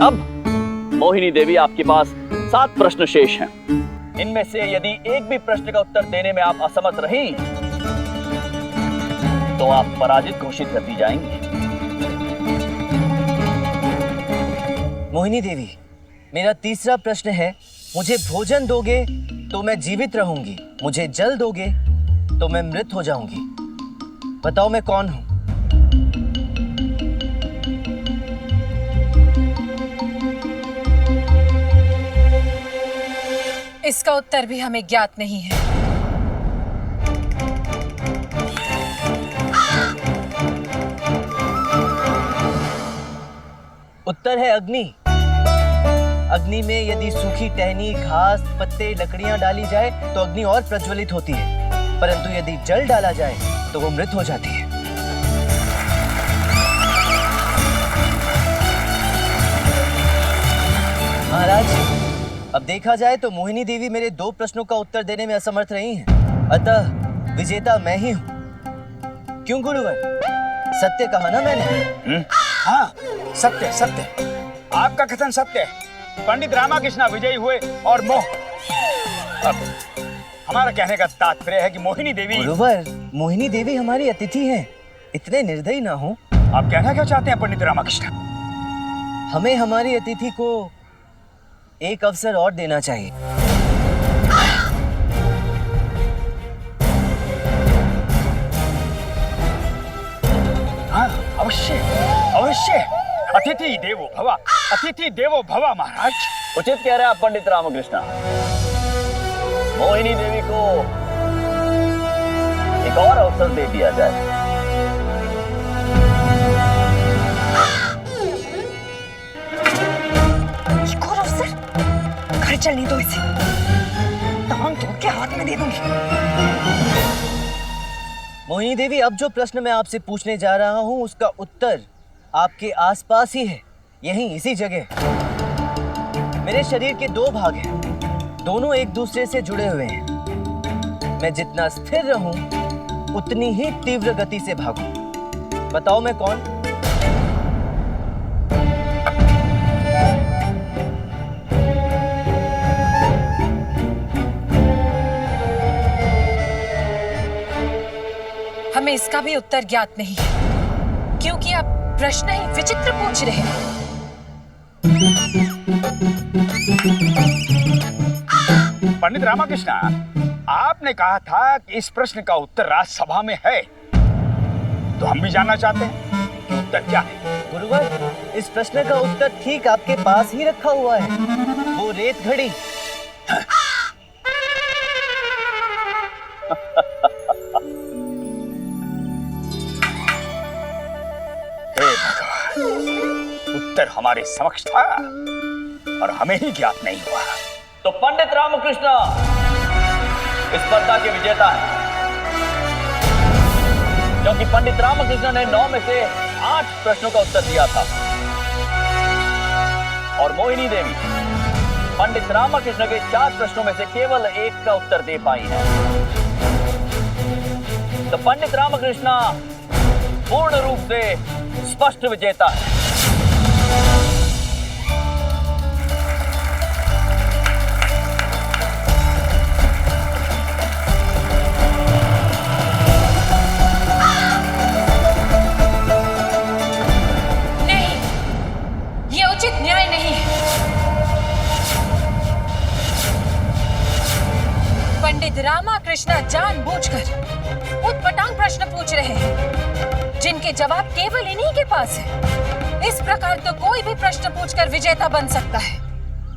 अब मोहिनी देवी, आपके पास 7 प्रश्न शेष हैं। इनमें से यदि एक भी प्रश्न का उत्तर देने में आप असमर्थ रही तो आप पराजित घोषित कर दी जाएंगी। मोहिनी देवी, मेरा तीसरा प्रश्न है, मुझे भोजन दोगे तो मैं जीवित रहूंगी, मुझे जल दोगे तो मैं मृत हो जाऊंगी। बताओ मैं कौन हूं? इसका उत्तर भी हमें ज्ञात नहीं है। उत्तर है अग्नि। अग्नि में यदि सूखी टहनी, घास, पत्ते, लकड़ियां डाली जाए तो अग्नि और प्रज्वलित होती है, परंतु यदि जल डाला जाए तो वो मृत हो जाती है। महाराज, अब देखा जाए तो मोहिनी देवी मेरे 2 प्रश्नों का उत्तर देने में असमर्थ रही हैं, अतः विजेता मैं ही हूं। क्यों गुरुवर, सत्य कहा ना मैंने? हाँ, सत्य सत्य, आपका कथन सत्य है। पंडित रामाकृष्ण विजयी हुए और अब हमारा कहने का तात्पर्य है कि मोहिनी देवी। गुरुवर, मोहिनी देवी हमारी अतिथि हैं, इतने निर्दयी ना हो। आप कहना क्या चाहते हैं पंडित रामाकृष्ण? हमें हमारी अतिथि को एक अवसर और देना चाहिए। हाँ, अवश्य अवश्य। अतिथि देवो भव, अतिथि देवो भव महाराज। उचित कह रहे हैं आप पंडित रामकृष्ण। मोहिनी देवी को एक और अवसर दे दिया जाए। एक और अवसर? घर चलने दो इसे, टांग तोड़ के हाथ में दे दूंगी। मोहिनी देवी, अब जो प्रश्न मैं आपसे पूछने जा रहा हूं उसका उत्तर आपके आसपास ही है, यहीं इसी जगह। मेरे शरीर के 2 भाग हैं, दोनों एक दूसरे से जुड़े हुए हैं। मैं जितना स्थिर रहूं उतनी ही तीव्र गति से भागूं। बताओ मैं कौन? हमें इसका भी उत्तर ज्ञात नहीं है, क्योंकि आप प्रश्न ही विचित्र पूछ रहे हैं। पंडित रामाकृष्ण, आपने कहा था कि इस प्रश्न का उत्तर राज्यसभा में है, तो हम भी जानना चाहते हैं कि उत्तर क्या है। गुरुवर, इस प्रश्न का उत्तर ठीक आपके पास ही रखा हुआ है, वो रेत घड़ी। हे भगवान, उत्तर हमारे समक्ष था और हमें ही ज्ञात नहीं हुआ। तो पंडित रामकृष्ण इस स्पर्धा के विजेता हैं, क्योंकि पंडित रामकृष्ण ने 9 में से 8 प्रश्नों का उत्तर दिया था और मोहिनी देवी पंडित रामकृष्ण के 4 प्रश्नों में से केवल 1 का उत्तर दे पाई है। तो पंडित रामकृष्ण पूर्ण रूप से स्पष्ट विजेता है। न्याय नहीं है। पंडित रामाकृष्ण जानबूझकर उटपटांग प्रश्न पूछ रहे हैं, जिनके जवाब केवल इन्हीं के पास है। इस प्रकार तो कोई भी प्रश्न पूछकर विजेता बन सकता है।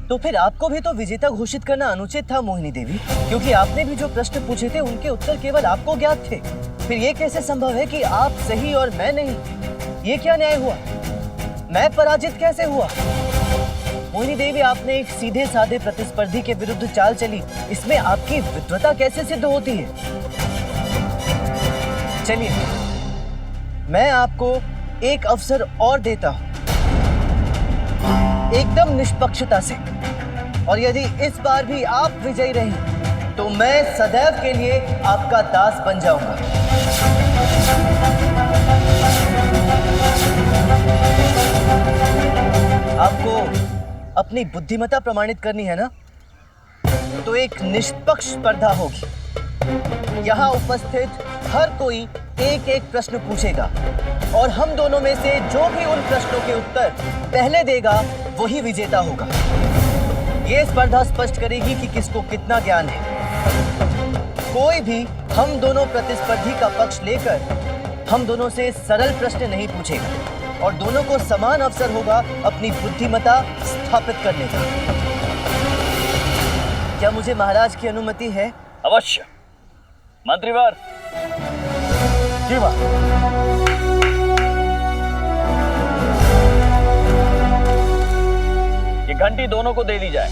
तो फिर आपको भी तो विजेता घोषित करना अनुचित था मोहिनी देवी, क्योंकि आपने भी जो प्रश्न पूछे थे उनके उत्तर केवल आपको ज्ञात थे। फिर ये कैसे संभव है कि आप सही और मैं नहीं? ये क्या न्याय हुआ? मैं पराजित कैसे हुआ? मोहिनी देवी, आपने एक सीधे साधे प्रतिस्पर्धी के विरुद्ध चाल चली, इसमें आपकी विद्वता कैसे सिद्ध होती है? चलिए, मैं आपको एक अवसर और देता हूं, एकदम निष्पक्षता से, और यदि इस बार भी आप विजयी रही तो मैं सदैव के लिए आपका दास बन जाऊंगा। आपको अपनी बुद्धिमत्ता प्रमाणित करनी है ना? तो एक निष्पक्ष स्पर्धा होगी। यहाँ उपस्थित हर कोई एक एक प्रश्न पूछेगा और हम दोनों में से जो भी उन प्रश्नों के उत्तर पहले देगा वही विजेता होगा। ये स्पर्धा स्पष्ट करेगी कि किसको कितना ज्ञान है। कोई भी हम दोनों प्रतिस्पर्धी का पक्ष लेकर हम दोनों से सरल प्रश्न नहीं पूछेगा और दोनों को समान अवसर होगा अपनी बुद्धिमत्ता स्थापित करने का। क्या मुझे महाराज की अनुमति है? अवश्य। मंत्रीवर। जी वाह। ये घंटी दोनों को दे दी जाए।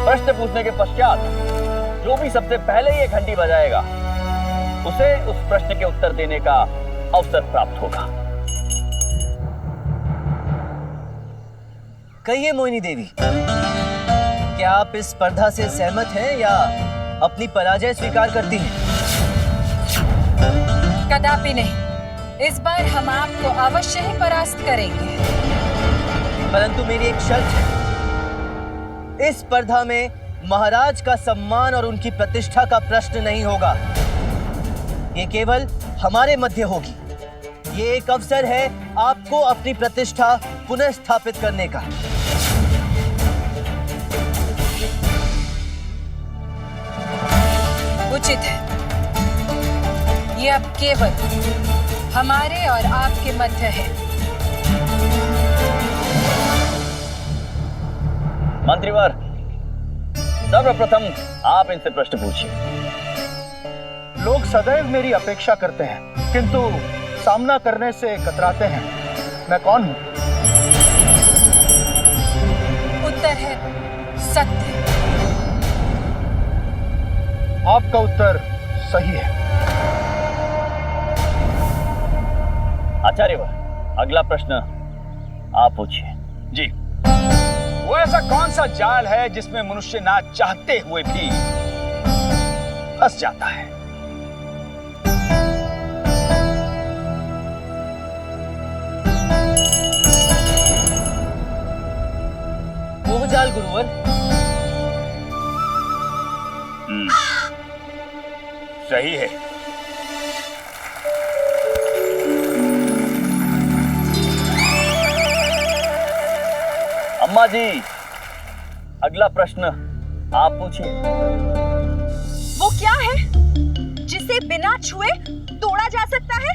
प्रश्न पूछने के पश्चात जो भी सबसे पहले ये घंटी बजाएगा उसे उस प्रश्न के उत्तर देने का अवसर प्राप्त होगा। कहिए मोहिनी देवी, क्या आप इस स्पर्धा से सहमत हैं या अपनी पराजय स्वीकार करती हैं? कदापि नहीं। इस बार हम आपको अवश्य ही परास्त करेंगे। परंतु मेरी एक शर्त है। इस स्पर्धा में महाराज का सम्मान और उनकी प्रतिष्ठा का प्रश्न नहीं होगा। ये केवल हमारे मध्य होगी। ये एक अवसर है आपको अपनी प्रतिष्ठा पुनः स्थापित करने का। उचित है। ये अब केवल हमारे और आपके मध्य है। मंत्रीवर, सर्वप्रथम आप इनसे प्रश्न पूछिए। लोग सदैव मेरी अपेक्षा करते हैं किंतु सामना करने से कतराते हैं। मैं कौन हूं? उत्तर है सत्य। आपका उत्तर सही है। आचार्यवर, अगला प्रश्न आप पूछिए। जी। वो ऐसा कौन सा जाल है जिसमें मनुष्य ना चाहते हुए भी फंस जाता है? मोह जाल गुरुवर। सही है। अम्मा जी, अगला प्रश्न आप पूछिए। वो क्या है जिसे बिना छुए तोड़ा जा सकता है?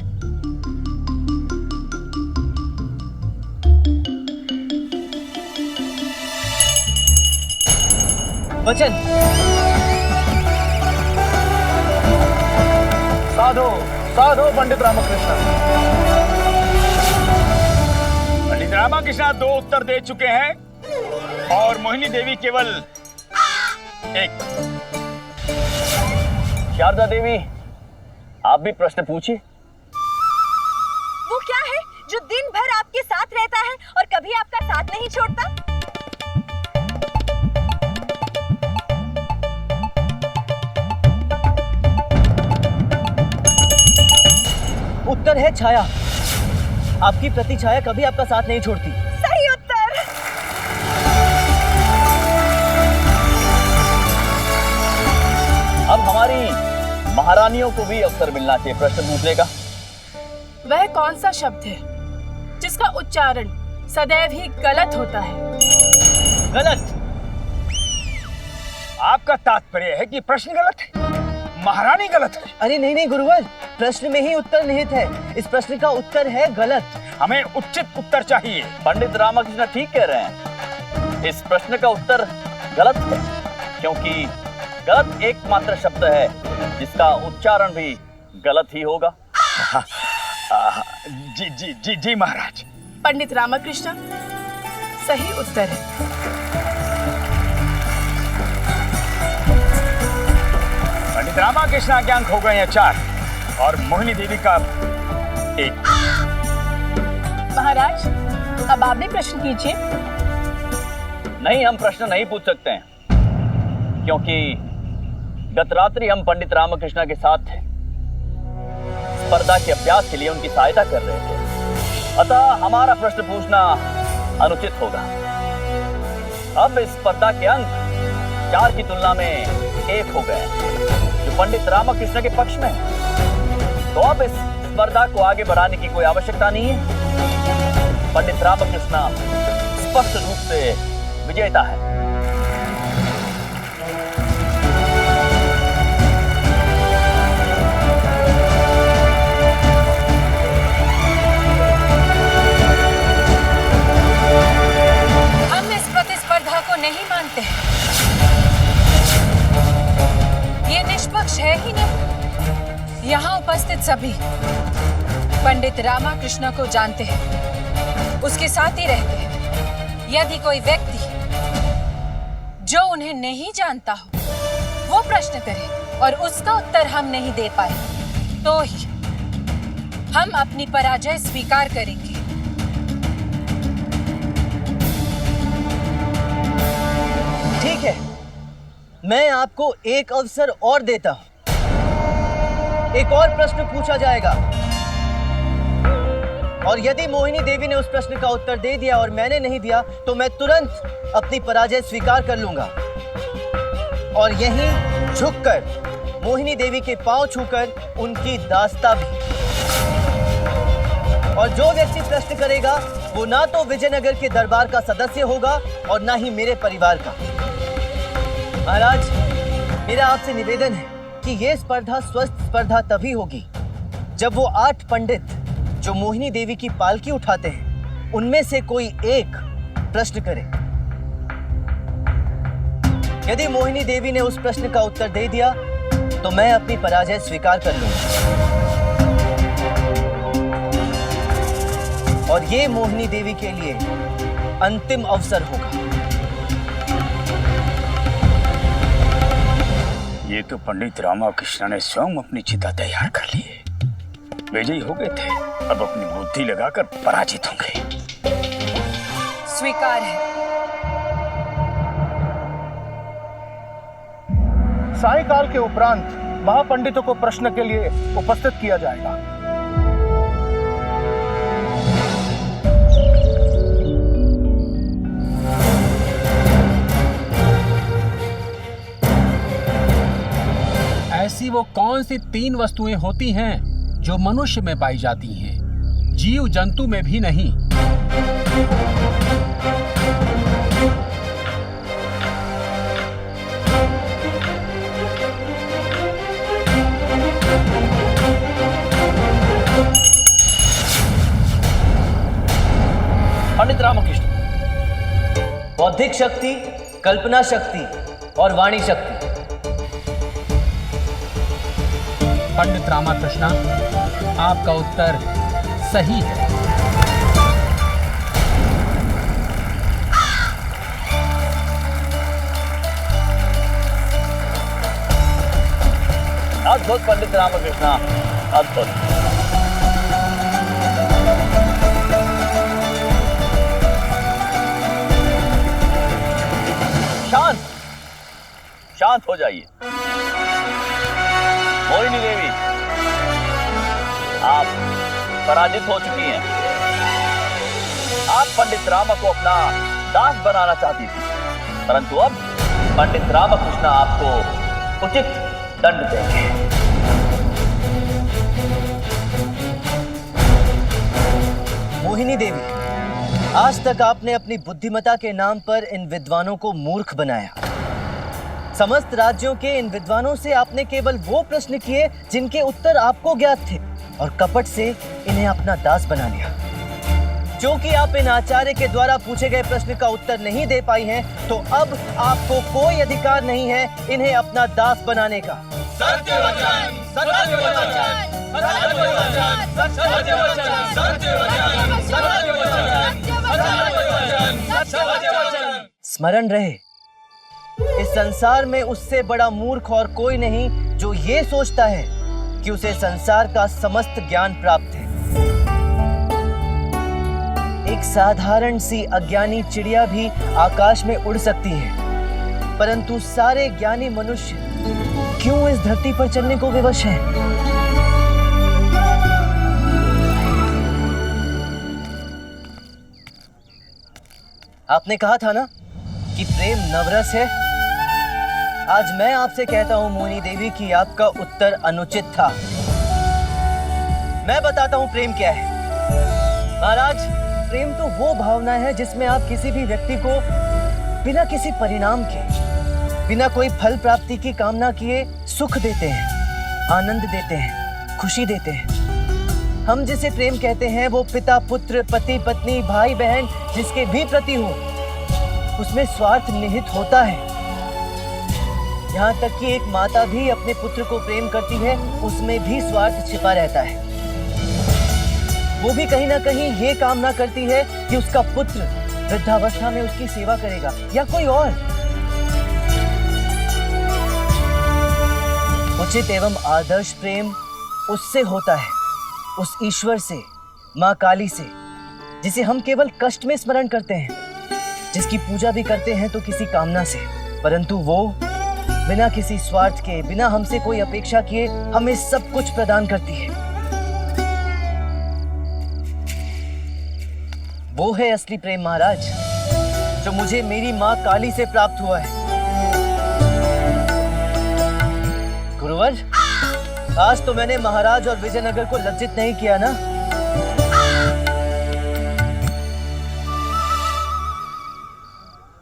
वचन। साधो साधो पंडित रामकृष्ण। पंडित रामकृष्ण 2 उत्तर दे चुके हैं और मोहिनी देवी केवल 1। शारदा देवी, आप भी प्रश्न पूछिए। वो क्या है जो दिन भर आपके साथ रहता है और कभी आपका साथ नहीं छोड़ता? उत्तर है छाया। आपकी प्रतिछाया कभी आपका साथ नहीं छोड़ती। सही उत्तर। अब हमारी महारानियों को भी अवसर मिलना चाहिए प्रश्न पूछने का। वह कौन सा शब्द है जिसका उच्चारण सदैव ही गलत होता है? गलत। आपका तात्पर्य है कि प्रश्न गलत है, महारानी गलत है? अरे नहीं नहीं गुरुवर, प्रश्न में ही उत्तर निहित है। इस प्रश्न का उत्तर है गलत। हमें उचित उत्तर चाहिए। पंडित रामकृष्ण ठीक कह रहे हैं। इस प्रश्न का उत्तर गलत है क्योंकि गलत एकमात्र शब्द है जिसका उच्चारण भी गलत ही होगा। जी जी जी जी महाराज। पंडित रामकृष्ण, सही उत्तर है। पंडित रामकृष्ण के अंक हो गए हैं 4 और मोहिनी देवी का 1। महाराज, अब आप भी प्रश्न कीजिए। नहीं, हम प्रश्न नहीं पूछ सकते हैं क्योंकि गत रात्रि हम पंडित रामकृष्ण के साथ थे। स्पर्धा के अभ्यास के लिए उनकी सहायता कर रहे थे। अतः हमारा प्रश्न पूछना अनुचित होगा। अब इस स्पर्धा के अंक 4 की तुलना में 1 हो गए, जो पंडित रामाकृष्ण के पक्ष में है। तो अब इस स्पर्धा को आगे बढ़ाने की कोई आवश्यकता नहीं है। पंडित रामकृष्ण स्पष्ट रूप से विजेता है। हम इस प्रतिस्पर्धा को नहीं मानते हैं। ये निष्पक्ष है ही नहीं। यहाँ उपस्थित सभी पंडित रामाकृष्ण को जानते हैं, उसके साथ ही रहते हैं। यदि कोई व्यक्ति जो उन्हें नहीं जानता हो वो प्रश्न करे और उसका उत्तर हम नहीं दे पाए, तो ही हम अपनी पराजय स्वीकार करेंगे। ठीक है, मैं आपको एक अवसर और देता हूं। एक और प्रश्न पूछा जाएगा और यदि मोहिनी देवी ने उस प्रश्न का उत्तर दे दिया और मैंने नहीं दिया तो मैं तुरंत अपनी पराजय स्वीकार कर लूंगा और यहीं झुककर मोहिनी देवी के पांव छूकर उनकी दास्ता भी। और जो व्यक्ति प्रश्न करेगा वो ना तो विजयनगर के दरबार का सदस्य होगा और ना ही मेरे परिवार का। महाराज, मेरा आपसे निवेदन है कि यह स्पर्धा स्वस्थ स्पर्धा तभी होगी जब वो 8 पंडित जो मोहिनी देवी की पालकी उठाते हैं उनमें से कोई एक प्रश्न करे। यदि मोहिनी देवी ने उस प्रश्न का उत्तर दे दिया तो मैं अपनी पराजय स्वीकार कर लूंगा और ये मोहिनी देवी के लिए अंतिम अवसर होगा। ये तो पंडित रामाकृष्ण ने स्वयं अपनी चिता तैयार कर ली है। विजयी हो गए थे, अब अपनी बुद्धि लगाकर पराजित होंगे। स्वीकार है। सायंकाल के उपरांत महापंडितों को प्रश्न के लिए उपस्थित किया जाएगा। ऐसी वो कौन सी 3 वस्तुएं होती हैं जो मनुष्य में पाई जाती हैं, जीव जंतु में भी नहीं? पंडित रामकृष्ण, बौद्धिक शक्ति, कल्पना शक्ति और वाणी शक्ति। पंडित रामाकृष्ण, आपका उत्तर सही है। अद्भुत पंडित रामकृष्ण, अद्भुत। शांत शांत हो जाइए। मोहिनी देवी, आप पराजित हो चुकी हैं। आप पंडित रामा को अपना दास बनाना चाहती थी, परंतु अब पंडित रामकृष्ण आपको उचित दंड देंगे। मोहिनी देवी, आज तक आपने अपनी बुद्धिमता के नाम पर इन विद्वानों को मूर्ख बनाया। समस्त राज्यों के इन विद्वानों से आपने केवल वो प्रश्न किए जिनके उत्तर आपको ज्ञात थे और कपट से इन्हें अपना दास बना लिया। क्योंकि आप इन आचार्य के द्वारा पूछे गए प्रश्न का उत्तर नहीं दे पाई हैं, तो अब आपको कोई अधिकार नहीं है इन्हें अपना दास बनाने का। सत्य वचन, सत्य वचन, सत्य वचन, सत्य वचन, सत्य वचन, सत्य वचन, सत्य वचन। स्मरण रहे, इस संसार में उससे बड़ा मूर्ख और कोई नहीं जो ये सोचता है कि उसे संसार का समस्त ज्ञान प्राप्त है। एक साधारण सी अज्ञानी चिड़िया भी आकाश में उड़ सकती है, परंतु सारे ज्ञानी मनुष्य क्यों इस धरती पर चलने को विवश हैं? आपने कहा था ना कि प्रेम नवरस है। आज मैं आपसे कहता हूँ मोहिनी देवी कि आपका उत्तर अनुचित था। मैं बताता हूँ प्रेम क्या है। महाराज, प्रेम तो वो भावना है जिसमें आप किसी भी व्यक्ति को बिना किसी परिणाम के, बिना कोई फल प्राप्ति की कामना किए सुख देते हैं, आनंद देते हैं, खुशी देते हैं। हम जिसे प्रेम कहते हैं वो पिता पुत्र, पति पत्नी, भाई बहन जिसके भी प्रति हो, उसमें स्वार्थ निहित होता है। यहाँ तक कि एक माता भी अपने पुत्र को प्रेम करती है, उसमें भी स्वार्थ छिपा रहता है। वो भी कहीं ना कहीं ये कामना करती है कि उसका पुत्र वृद्धावस्था में उसकी सेवा करेगा या कोई और। उचित एवं आदर्श प्रेम उससे होता है, उस ईश्वर से, माँ काली से, जिसे हम केवल कष्ट में स्मरण करते हैं, जिसकी पूजा भी करते हैं तो किसी कामना से, परंतु वो बिना किसी स्वार्थ के, बिना हमसे कोई अपेक्षा किए हमें सब कुछ प्रदान करती है। वो है असली प्रेम महाराज, जो मुझे मेरी माँ काली से प्राप्त हुआ है। गुरुवर, आज तो मैंने महाराज और विजयनगर को लज्जित नहीं किया ना?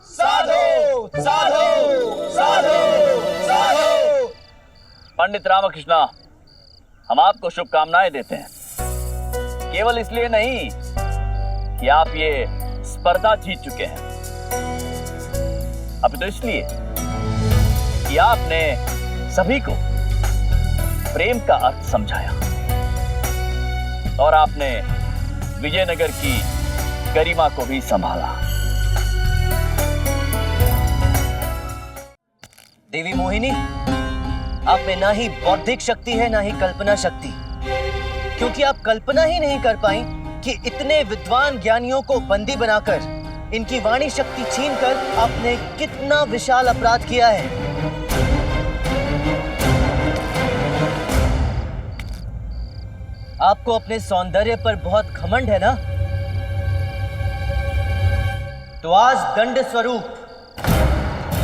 साधु साधु साधु साधु। पंडित रामकृष्णा, हम आपको शुभकामनाएं देते हैं, केवल इसलिए नहीं कि आप ये स्पर्धा जीत चुके हैं, अब तो इसलिए कि आपने सभी को प्रेम का अर्थ समझाया और आपने विजयनगर की गरिमा को भी संभाला। देवी मोहिनी, आप में ना ही बौद्धिक शक्ति है ना ही कल्पना शक्ति, क्योंकि आप कल्पना ही नहीं कर पाई कि इतने विद्वान ज्ञानियों को बंदी बनाकर इनकी वाणी शक्ति छीनकर आपने कितना विशाल अपराध किया है। आपको अपने सौंदर्य पर बहुत घमंड है ना? तो आज दंड स्वरूप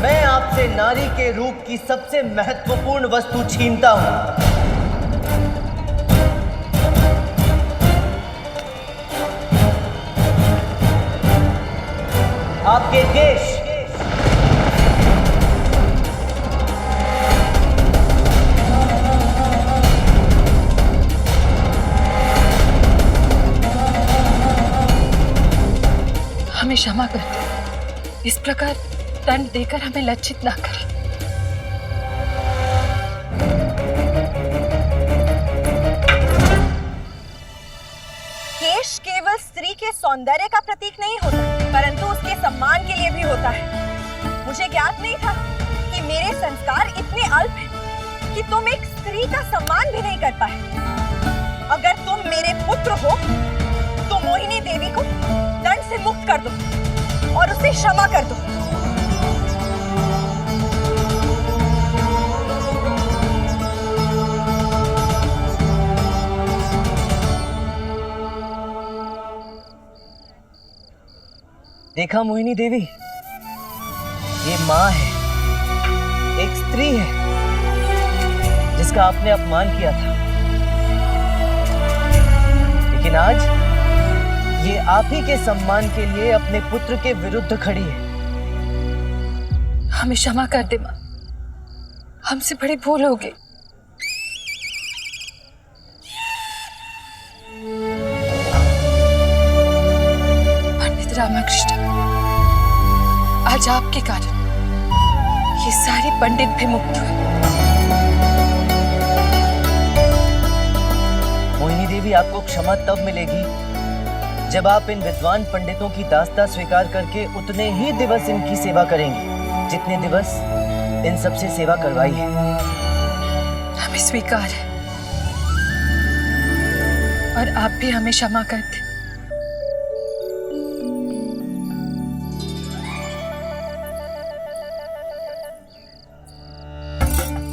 मैं आपसे नारी के रूप की सबसे महत्वपूर्ण वस्तु छीनता हूं। आपके केश। हमें क्षमा कर दे, इस प्रकार दंड देकर हमें लज्जित ना करें। केश केवल स्त्री के सौंदर्य का प्रतीक नहीं होता, परंतु उसके सम्मान के लिए भी होता है। मुझे ज्ञात नहीं था कि मेरे संस्कार इतने अल्प हैं कि तुम एक स्त्री का सम्मान भी नहीं कर पाए। अगर तुम मेरे पुत्र हो तो मोहिनी देवी को दंड से मुक्त कर दो और उसे क्षमा कर दो। देखा मोहिनी देवी, ये माँ है, एक स्त्री है जिसका आपने अपमान किया था, लेकिन आज ये आप ही के सम्मान के लिए अपने पुत्र के विरुद्ध खड़ी है। हमें क्षमा कर दे माँ, हमसे बड़ी भूल हो गई। पंडित रामकृष्ण, आज आपके कारण ये सारे पंडित भी मुक्त हुए। मोहिनी देवी, आपको क्षमा तब मिलेगी जब आप इन विद्वान पंडितों की दास्ता स्वीकार करके उतने ही दिवस इनकी सेवा करेंगी जितने दिवस इन सबसे सेवा करवाई है। हमें स्वीकार है और आप भी हमें क्षमा कर दें।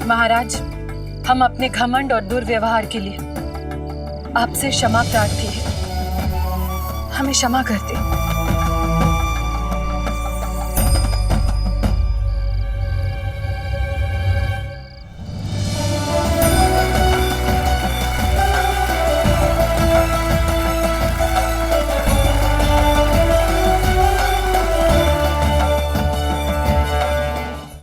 महाराज, हम अपने घमंड और दुर्व्यवहार के लिए आपसे क्षमा प्रार्थी हैं। हमें क्षमा कर दें।